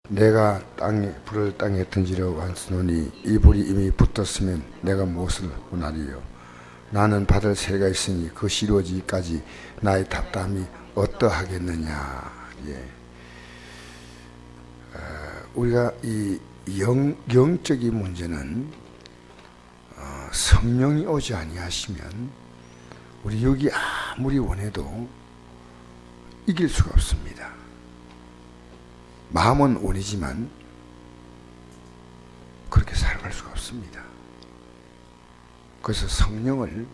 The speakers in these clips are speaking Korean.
내가 불을 땅에 던지려 왔으니 이 불이 이미 붙었으면 내가 무엇을 원하리요. 나는 받을 세례가 있으니 그것이 이루어지기까지 나의 답답함이 어떠하겠느냐. 예. 우리가 이 영적인 문제는 성령이 오지 아니하시면 우리 여기 아무리 원해도 이길 수가 없습니다. 마음은 원이지만 그렇게 살아갈 수가 없습니다. 그래서 성령을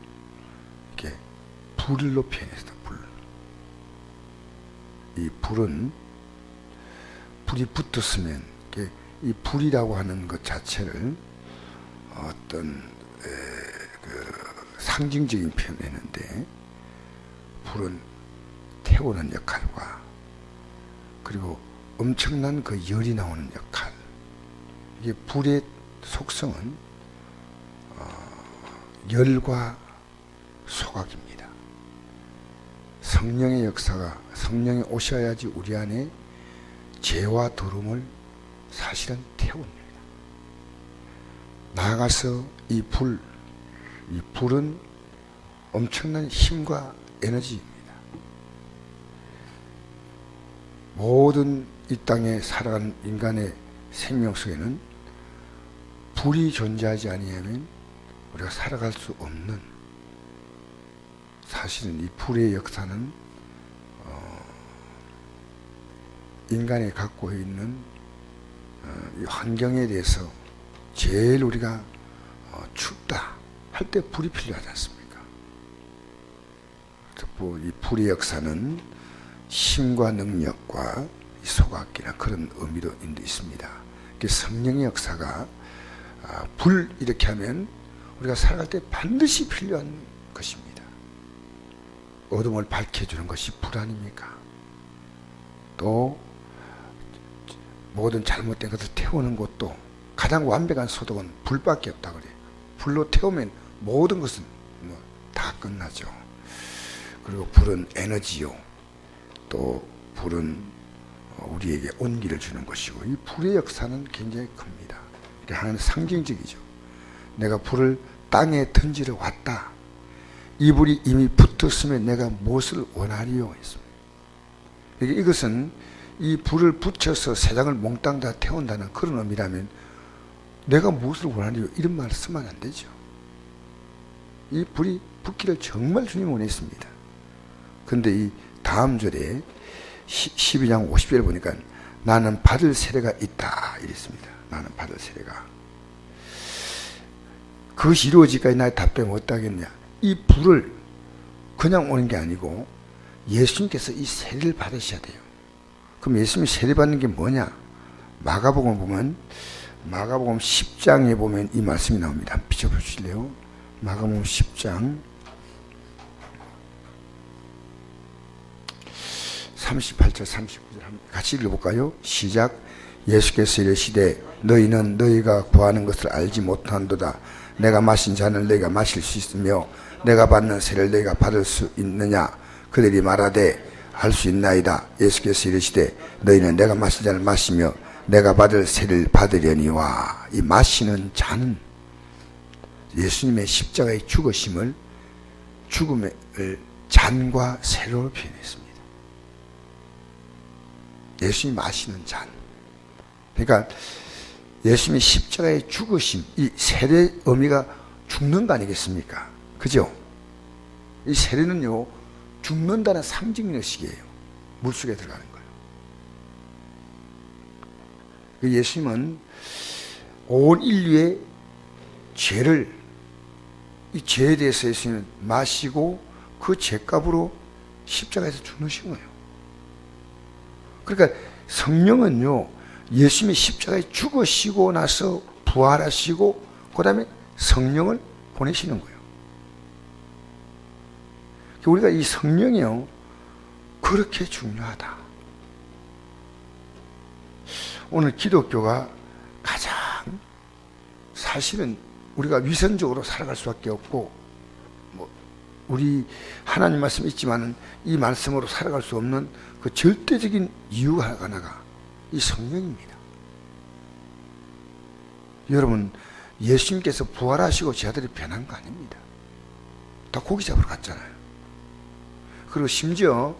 이렇게 불로 표현했다. 불. 이 불은 불이 붙었으면 이 불이라고 하는 것 자체를 어떤 상징적인 표현을 했는데, 불은 태우는 역할과 그리고 엄청난 그 열이 나오는 역할, 이게 불의 속성은 열과 소각입니다. 성령의 역사가, 성령이 오셔야지 우리 안에 죄와 더러움을 사실은 태웁니다. 나아가서 이 불은 엄청난 힘과 에너지입니다. 모든 이 땅에 살아가는 인간의 생명 속에는 불이 존재하지 아니하면 우리가 살아갈 수 없는, 사실은 이 불의 역사는 인간이 갖고 있는 이 환경에 대해서 제일 우리가 춥다 할 때 불이 필요하지 않습니까? 이 불의 역사는 힘과 능력과 소각기나 그런 의미도 있습니다. 성령의 역사가 불 이렇게 하면 우리가 살아갈 때 반드시 필요한 것입니다. 어둠을 밝혀주는 것이 불 아닙니까? 또 모든 잘못된 것을 태우는 것도 가장 완벽한 소독은 불밖에 없다고 그래요. 불로 태우면 모든 것은 다 끝나죠. 그리고 불은 에너지요. 또 불은 우리에게 온기를 주는 것이고, 이 불의 역사는 굉장히 큽니다. 이게 하나는 상징적이죠. 내가 불을 땅에 던지러 왔다. 이 불이 이미 붙었으면 내가 무엇을 원하리요 했습니다. 이것은 이 불을 붙여서 세상을 몽땅 다 태운다는 그런 의미라면 내가 무엇을 원하리요 이런 말을 쓰면 안 되죠. 이 불이 붙기를 정말 주님 원했습니다. 근데 이 다음 절에 12장 50절에 보니까 나는 받을 세례가 있다 이랬습니다. 나는 받을 세례가. 그것이 이루어지기까지 나의 답답함이 어떠하겠냐. 이 불을 그냥 오는 게 아니고 예수님께서 이 세례를 받으셔야 돼요. 그럼 예수님이 세례 받는 게 뭐냐? 마가복음 보면, 마가복음 10장에 보면 이 말씀이 나옵니다. 한번 비춰보실래요? 마가복음 10장 38절 39절 같이 읽어볼까요? 시작. 예수께서 이르시되 너희는 너희가 구하는 것을 알지 못한도다. 내가 마신 잔을 너희가 마실 수 있으며 내가 받는 세례를 너희가 받을 수 있느냐? 그들이 말하되 할 수 있나이다. 예수께서 이르시되 너희는 내가 마신 잔을 마시며 내가 받을 세례를 받으려니와. 이 마시는 잔은 예수님의 십자가의 죽으심을, 죽음을 잔과 세례로 표현했습니다. 예수님이 마시는 잔. 그러니까 예수님의 십자가의 죽으심, 이 세례 의미가 죽는 거 아니겠습니까? 그죠? 이 세례는요, 죽는다는 상징의식이에요. 물속에 들어가는 거예요. 예수님은 온 인류의 죄를, 이 죄에 대해서 예수님은 마시고 그 죄값으로 십자가에서 죽으신 거예요. 그러니까 성령은요, 예수님이 십자가에 죽으시고 나서 부활하시고 그 다음에 성령을 보내시는 거예요. 우리가 이 성령이요, 그렇게 중요하다. 오늘 기독교가 가장 사실은 우리가 위선적으로 살아갈 수밖에 없고, 우리 하나님 말씀 있지만은 이 말씀으로 살아갈 수 없는 그 절대적인 이유가 하나가 이 성령입니다. 여러분, 예수님께서 부활하시고 제 아들이 변한 거 아닙니다. 다 고기 잡으러 갔잖아요. 그리고 심지어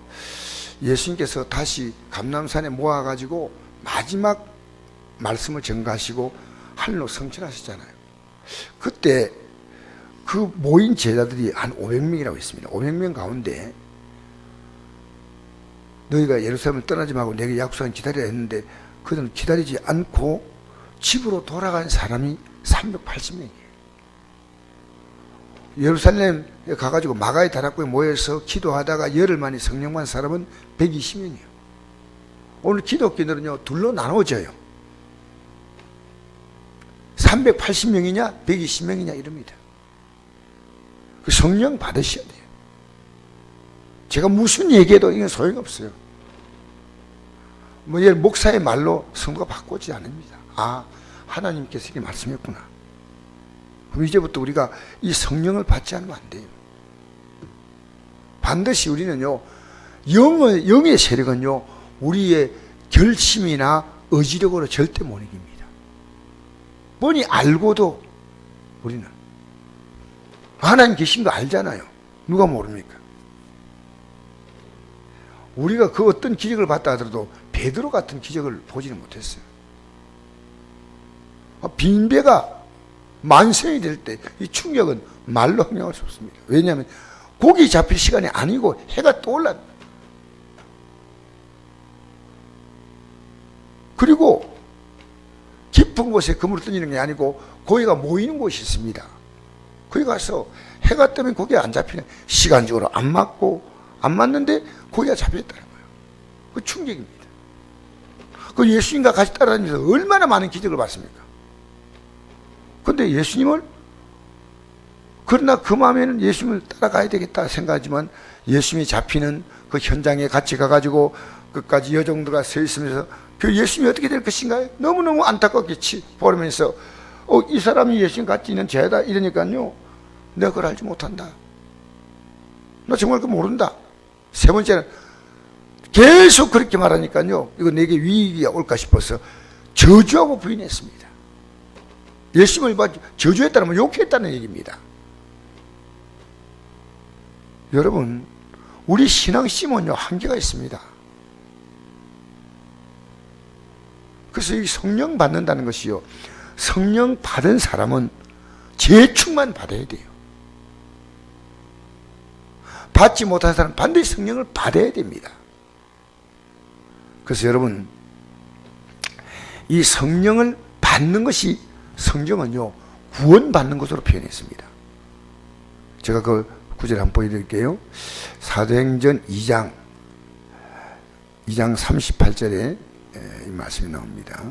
예수님께서 다시 감람산에 모아가지고 마지막 말씀을 전가하시고 하늘로 성천하셨잖아요. 그때 그 모인 제자들이 한 500명이라고 했습니다. 500명 가운데 너희가 예루살렘을 떠나지 말고 내게 약속한 기다리라 했는데 그들은 기다리지 않고 집으로 돌아간 사람이 380명이에요. 예루살렘에 가가지고 마가의 다락방에 모여서 기도하다가 열흘 만에 성령 받은 사람은 120명이에요. 오늘 기독교인들은요, 둘로 나눠져요. 380명이냐 120명이냐 이럽니다. 그 성령 받으셔야 돼요. 제가 무슨 얘기해도 이건 소용없어요. 뭐 목사의 말로 성도가 바꾸지 않습니다. 아, 하나님께서 이렇게 말씀했구나. 그럼 이제부터 우리가 이 성령을 받지 않으면 안 돼요. 반드시 우리는요, 영의 세력은요, 우리의 결심이나 의지력으로 절대 못 이깁니다. 뻔히 알고도 우리는 하나님 계신 거 알잖아요. 누가 모릅니까? 우리가 그 어떤 기적을 봤다 하더라도 베드로 같은 기적을 보지는 못했어요. 빈 배가 만성이 될 때 이 충격은 말로 형용할 수 없습니다. 왜냐하면 고기 잡힐 시간이 아니고 해가 떠올라. 그리고 깊은 곳에 그물을 던지는 게 아니고 고기가 모이는 곳이 있습니다. 거기 가서 해가 뜨면 고기가 안 잡히는, 시간적으로 안 맞고 안 맞는데 고기가 잡혔다는 거예요. 그 충격입니다. 그 예수님과 같이 따라다니면서 얼마나 많은 기적을 봤습니까? 근데 예수님을, 그러나 그 마음에는 예수님을 따라가야 되겠다 생각하지만 예수님이 잡히는 그 현장에 같이 가가지고 끝까지 여종들과 서 있으면서 그 예수님이 어떻게 될 것인가 너무너무 안타깝게 보면서 이 사람이 예수님 같이 있는 죄다 이러니까요, 내가 그걸 알지 못한다. 너 정말 그거 모른다. 세 번째는 계속 그렇게 말하니까요, 이거 내게 위기가 올까 싶어서 저주하고 부인했습니다. 예수님을 저주했다는 건 욕했다는 얘기입니다. 여러분, 우리 신앙심은요, 한계가 있습니다. 그래서 이 성령 받는다는 것이요, 성령 받은 사람은 재충만 받아야 돼요. 받지 못한 사람은 반드시 성령을 받아야 됩니다. 그래서 여러분, 이 성령을 받는 것이, 성경은요, 구원받는 것으로 표현했습니다. 제가 그 구절 한번 보여드릴게요. 사도행전 2장 38절에 이 말씀이 나옵니다.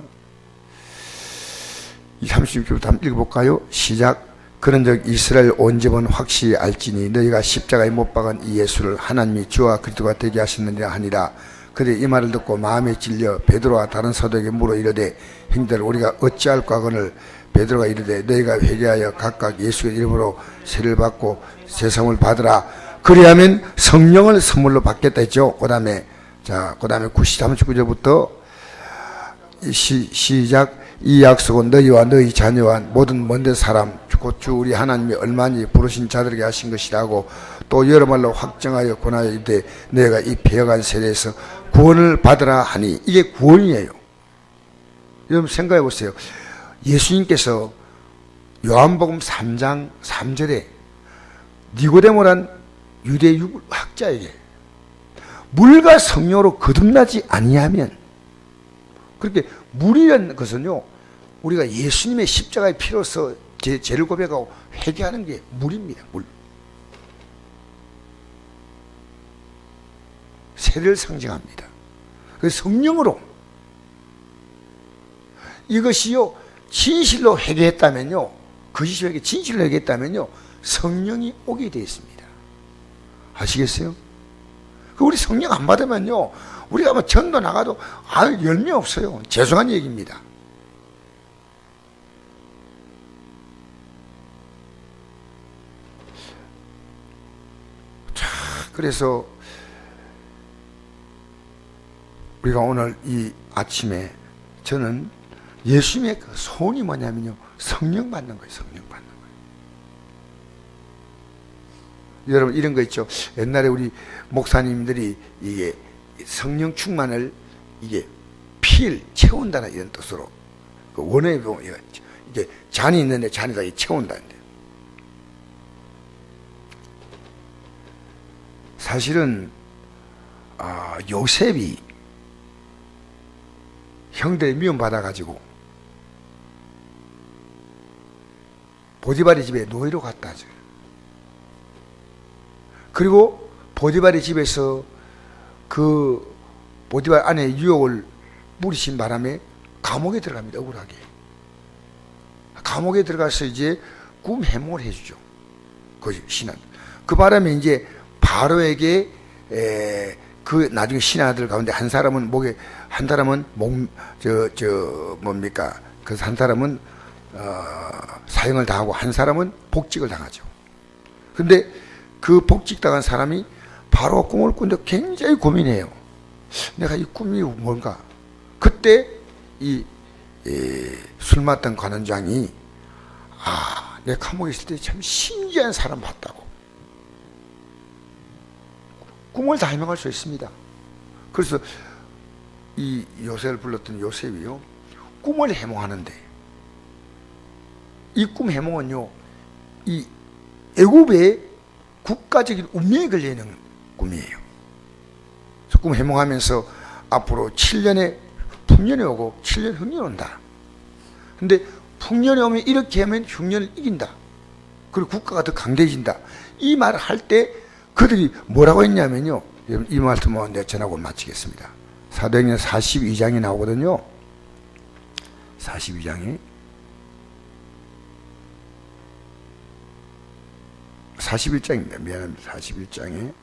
이 36절부터 한번 읽어볼까요? 시작. 그런즉 이스라엘 온 집은 확실히 알지니 너희가 십자가에 못 박은 이 예수를 하나님이 주와 그리스도가 되게 하셨느니라 하니라. 그들이 이 말을 듣고 마음에 찔려 베드로와 다른 사도에게 물어 이르되, 형들 우리가 어찌할까 하거늘 베드로가 이르되, 너희가 회개하여 각각 예수의 이름으로 세를 받고 세상을 받으라. 그리하면 성령을 선물로 받겠다 했죠. 그 다음에 39절부터 시작. 이 약속은 너희와 너희 자녀와 모든 먼데 사람 곧 주 우리 하나님이 얼마니 부르신 자들에게 하신 것이라고 또 여러 말로 확정하여 권하여 이르되, 너희가 이 배어간 세대에서 구원을 받으라 하니, 이게 구원이에요. 여러분 생각해 보세요. 예수님께서 요한복음 3장 3절에 니고데모란 유대 학자에게 물과 성령으로 거듭나지 아니하면, 그렇게 물이라는 것은요, 우리가 예수님의 십자가의 피로서 죄를 고백하고 회개하는 게 물입니다. 물. 세례를 상징합니다. 그래서 성령으로, 이것이요, 진실로 회개했다면요, 거짓 회개, 진실로 회개했다면요, 성령이 오게 되어 있습니다. 아시겠어요? 우리 성령 안 받으면요, 우리가 뭐 전도 나가도 열매 없어요. 죄송한 얘기입니다. 자, 그래서 우리가 오늘 이 아침에 저는 예수님의 그 소원이 뭐냐면요, 성령 받는 거예요. 성령 받는 거예요. 여러분, 이런 거 있죠. 옛날에 우리 목사님들이 이게 성령 충만을 이게 피를 채운다는 이런 뜻으로, 그 원어에 보면 이게 잔이 있는데 잔에다 채운다는데, 사실은 요셉이 형들의 미움 받아가지고 보디발의 집에 노예로 갔다 하죠. 그리고 보디발의 집에서 그 보디발 아내의 유혹을 부리신 바람에 감옥에 들어갑니다. 억울하게. 감옥에 들어가서 이제 꿈 해몽을 해주죠. 그 신하. 그 바람에 이제 바로에게 그 나중에 신하들 가운데 한 사람은 목에, 한 사람은 뭡니까? 그 한 사람은 사형을 당하고 한 사람은 복직을 당하죠. 근데 그 복직당한 사람이 바로 꿈을 꾸는데 굉장히 고민해요. 내가 이 꿈이 뭔가. 그때 술 맞던 관원장이 내 감옥에 있을 때 참 신기한 사람 봤다고. 꿈을 다 해명할 수 있습니다. 그래서 이 요셉을 불렀던 요셉이요, 꿈을 해몽하는데, 이 꿈 해몽은요, 이 애굽의 국가적인 운명에 걸려있는 꿈이에요. 그래서 꿈 해몽하면서 앞으로 7년의 풍년이 오고 7년 흉년이 온다. 근데 풍년이 오면 이렇게 하면 흉년을 이긴다. 그리고 국가가 더 강대해진다. 이 말을 할 때 그들이 뭐라고 했냐면요, 이 말씀은 내가 전하고 마치겠습니다. 사도행전 42장이 나오거든요. 42장에 41장입니다. 미안합니다. 41장에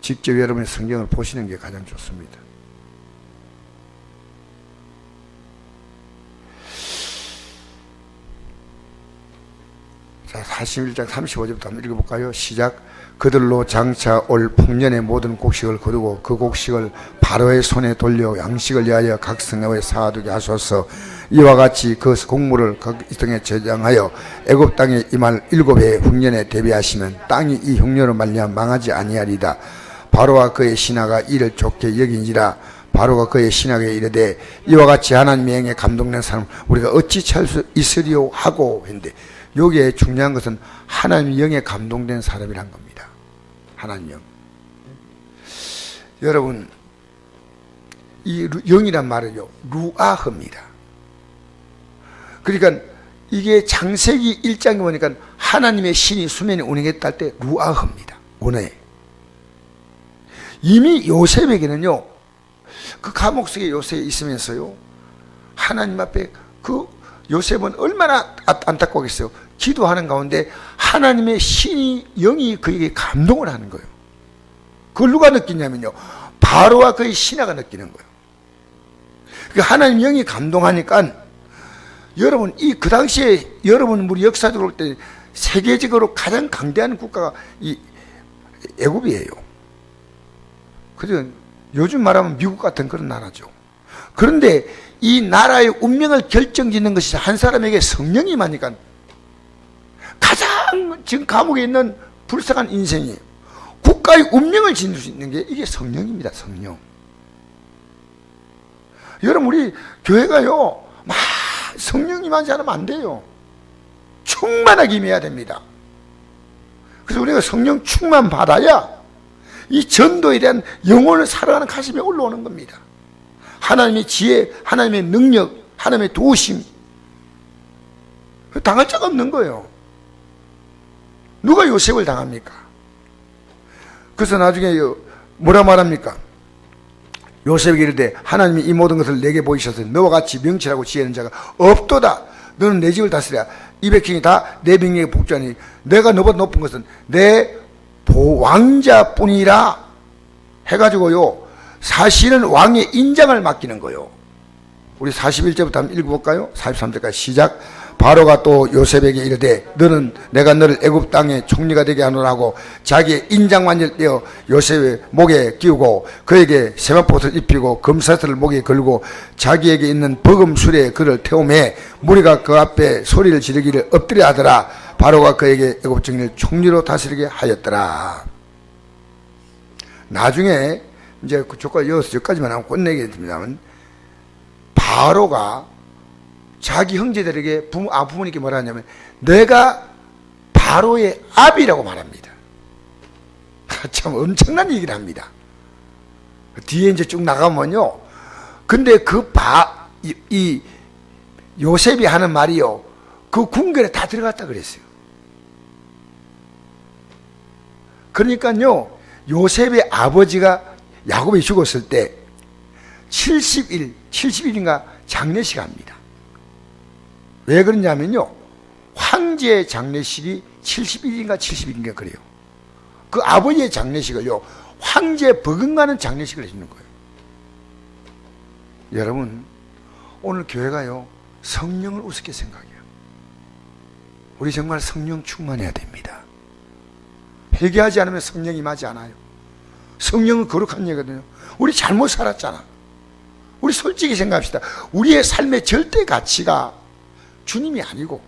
직접 여러분의 성경을 보시는 게 가장 좋습니다. 자, 41장 35절부터 한번 읽어볼까요? 시작. 그들로 장차 올 풍년의 모든 곡식을 거두고 그 곡식을 바로의 손에 돌려 양식을 위하여 각 성읍에 사두게 하소서. 이와 같이 그 곡물을 각 등에 저장하여 애굽 땅에 임할 7해의 흉년에 대비하시면 땅이 이 흉년으로 말미암아 망하지 아니하리다. 바로와 그의 신하가 이를 좋게 여긴지라. 바로가 그의 신하에게 이르되 이와 같이 하나님의 영에 감동된 사람 우리가 어찌 찰 수 있으리요 하고 했는데, 여기에 중요한 것은 하나님의 영에 감동된 사람이란 겁니다. 하나님 영. 여러분, 이 영이란 말은요, 루아흐입니다. 그러니까 이게 창세기 1장에 보니까 하나님의 신이 수면에 운행했다 할 때 루아흐입니다. 원어에. 이미 요셉에게는요, 그 감옥 속에 요셉이 있으면서요, 하나님 앞에 그 요셉은 얼마나 안타까웠겠어요. 기도하는 가운데 하나님의 신이, 영이 그에게 감동을 하는 거예요. 그걸 누가 느끼냐면요, 바로와 그의 신하가 느끼는 거예요. 그러니까 하나님 영이 감동하니까, 여러분, 그 당시에 여러분 우리 역사적으로 볼 때 세계적으로 가장 강대한 국가가 이 애굽이에요. 그죠? 요즘 말하면 미국 같은 그런 나라죠. 그런데 이 나라의 운명을 결정짓는 것이 한 사람에게 성령이 임하니까 가장 지금 감옥에 있는 불쌍한 인생이 국가의 운명을 짓는 수 있는 게 이게 성령입니다. 성령. 여러분, 우리 교회가요, 막 성령 임하지 않으면 안 돼요. 충만하게 임해야 됩니다. 그래서 우리가 성령 충만 받아야 이 전도에 대한 영혼을 살아가는 가슴이 올라오는 겁니다. 하나님의 지혜, 하나님의 능력, 하나님의 도우심, 당할 자가 없는 거예요. 누가 요셉을 당합니까? 그래서 나중에 뭐라 말합니까? 요셉에게 이르되 하나님이 이 모든 것을 내게 보이셔서 너와 같이 명철하고 지혜는 자가 없도다. 너는 내 집을 다스려 이 백성이 다 내 명령에 복종하니 내가 너보다 높은 것은 내 왕자뿐이라 해가지고요, 사실은 왕의 인장을 맡기는 거요. 우리 41절부터 한번 읽어볼까요? 43절까지 시작. 바로가 또 요셉에게 이르되 너는 내가 너를 애굽 땅의 총리가 되게 하노라고 자기의 인장만을 떼어 요셉의 목에 끼우고 그에게 세마포옷을 입히고 금사슬을 목에 걸고 자기에게 있는 버금 수레에 그를 태우매 무리가 그 앞에 소리를 지르기를 엎드려 하더라. 바로가 그에게 애굽 정리를 총리로 다스리게 하였더라. 나중에 이제 그 조카 이어서 여기까지만 하면 끝내게 됩니다만, 바로가 자기 형제들에게 부모님께 뭐라 하냐면 내가 바로의 아비라고 말합니다. 참 엄청난 얘기를 합니다. 뒤에 이제 쭉 나가면요, 근데 이 요셉이 하는 말이요, 그 궁궐에 다 들어갔다 그랬어요. 그러니까요, 요셉의 아버지가 야곱이 죽었을 때 70일인가 장례식 합니다. 왜 그러냐면요, 황제의 장례식이 70일인가 그래요. 그 아버지의 장례식을요, 황제 버금가는 장례식을 해주는 거예요. 여러분, 오늘 교회가요, 성령을 우습게 생각해요. 우리 정말 성령 충만해야 됩니다. 회개하지 않으면 성령이 임하지 않아요. 성령은 거룩한 얘기거든요. 우리 잘못 살았잖아. 우리 솔직히 생각합시다. 우리의 삶의 절대 가치가 주님이 아니고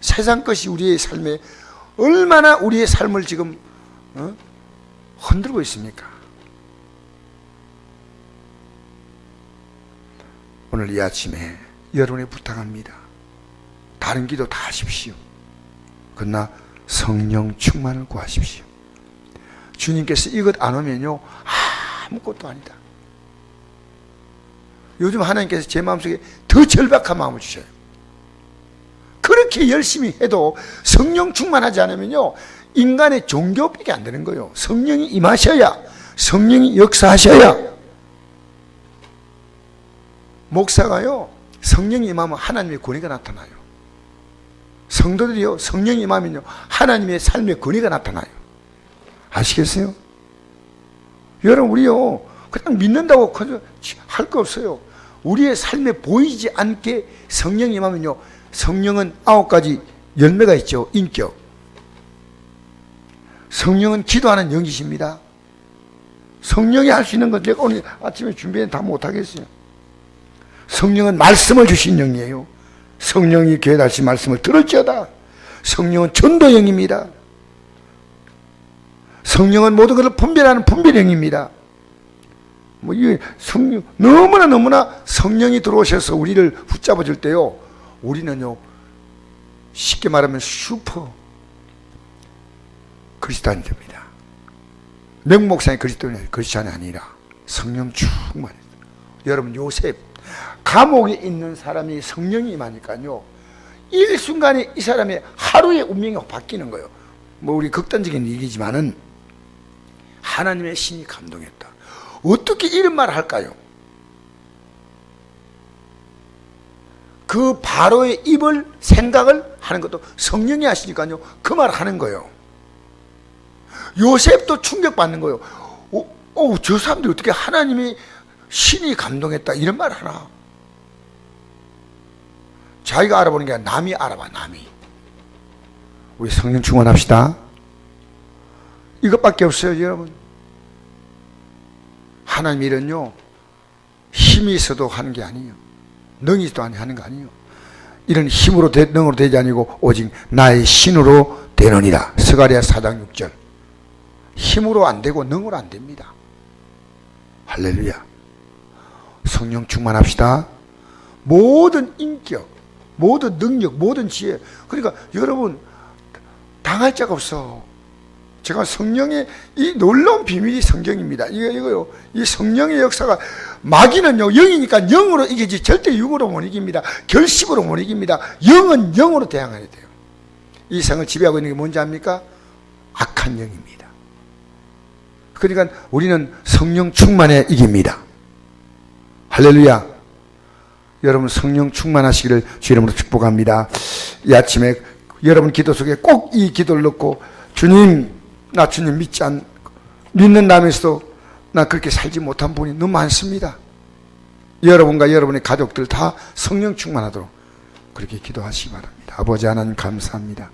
세상 것이 우리의 삶에 얼마나 우리의 삶을 지금 흔들고 있습니까? 오늘 이 아침에 여러분이 부탁합니다. 다른 기도 다 하십시오. 그러나 성령 충만을 구하십시오. 주님께서 이것 안 오면요, 아무것도 아니다. 요즘 하나님께서 제 마음속에 더 절박한 마음을 주셔요. 그렇게 열심히 해도 성령 충만하지 않으면요, 인간의 종교밖에 안 되는 거예요. 성령이 임하셔야, 성령이 역사하셔야. 목사가요, 성령이 임하면 하나님의 권위가 나타나요. 성도들이요, 성령이 임하면요, 하나님의 삶의 권위가 나타나요. 아시겠어요? 여러분, 우리요, 그냥 믿는다고 할 거 없어요. 우리의 삶에 보이지 않게 성령이 임하면요, 성령은 9가지 열매가 있죠. 인격. 성령은 기도하는 영이십니다. 성령이 할 수 있는 것 제가 오늘 아침에 준비해 다 못하겠어요. 성령은 말씀을 주신 영이에요. 성령이 교회 다시 말씀을 들을지어다. 성령은 전도영입니다. 성령은 모든 것을 분별하는 분별영입니다. 성령, 너무나 성령이 들어오셔서 우리를 붙잡아 줄 때요, 우리는요, 쉽게 말하면 슈퍼 그리스도인이 됩니다. 명목상의 그리스도인이 아니라 성령 충만해요. 여러분, 요셉 감옥에 있는 사람이 성령이 임하니까요, 일순간에 이 사람의 하루의 운명이 바뀌는 거예요. 우리 극단적인 얘기지만은 하나님의 신이 감동했다. 어떻게 이런 말을 할까요? 그 바로의 입을 생각을 하는 것도 성령이 하시니까요, 그 말을 하는 거예요. 요셉도 충격받는 거예요. 저 사람들이 어떻게 하나님이 신이 감동했다 이런 말을 하나? 자기가 알아보는 게 아니라 남이 알아봐. 남이. 우리 성령 충만합시다. 이것밖에 없어요, 여러분. 하나님 일은요, 힘이 있어도 하는 게 아니에요. 능이 있어도 하는 거 아니에요. 이런 힘으로 능으로 되지 아니고 오직 나의 신으로 되느니라. 스가랴 4장 6절. 힘으로 안 되고 능으로 안 됩니다. 할렐루야. 성령 충만합시다. 모든 인격, 모든 능력, 모든 지혜. 그러니까 여러분, 당할 자가 없어. 제가 성령의 이 놀라운 비밀이 성경입니다. 이거요. 이 성령의 역사가, 마귀는요, 영이니까 영으로 이기지 절대 육으로 못 이깁니다. 결심으로 못 이깁니다. 영은 영으로 대항해야 돼요. 이 세상을 지배하고 있는 게 뭔지 압니까? 악한 영입니다. 그러니까 우리는 성령 충만에 이깁니다. 할렐루야. 여러분, 성령 충만하시기를 주 이름으로 축복합니다. 이 아침에 여러분 기도 속에 꼭 이 기도를 넣고, 주님, 나 주님 믿는다면서도 나 그렇게 살지 못한 분이 너무 많습니다. 여러분과 여러분의 가족들 다 성령 충만하도록 그렇게 기도하시기 바랍니다. 아버지 하나님 감사합니다.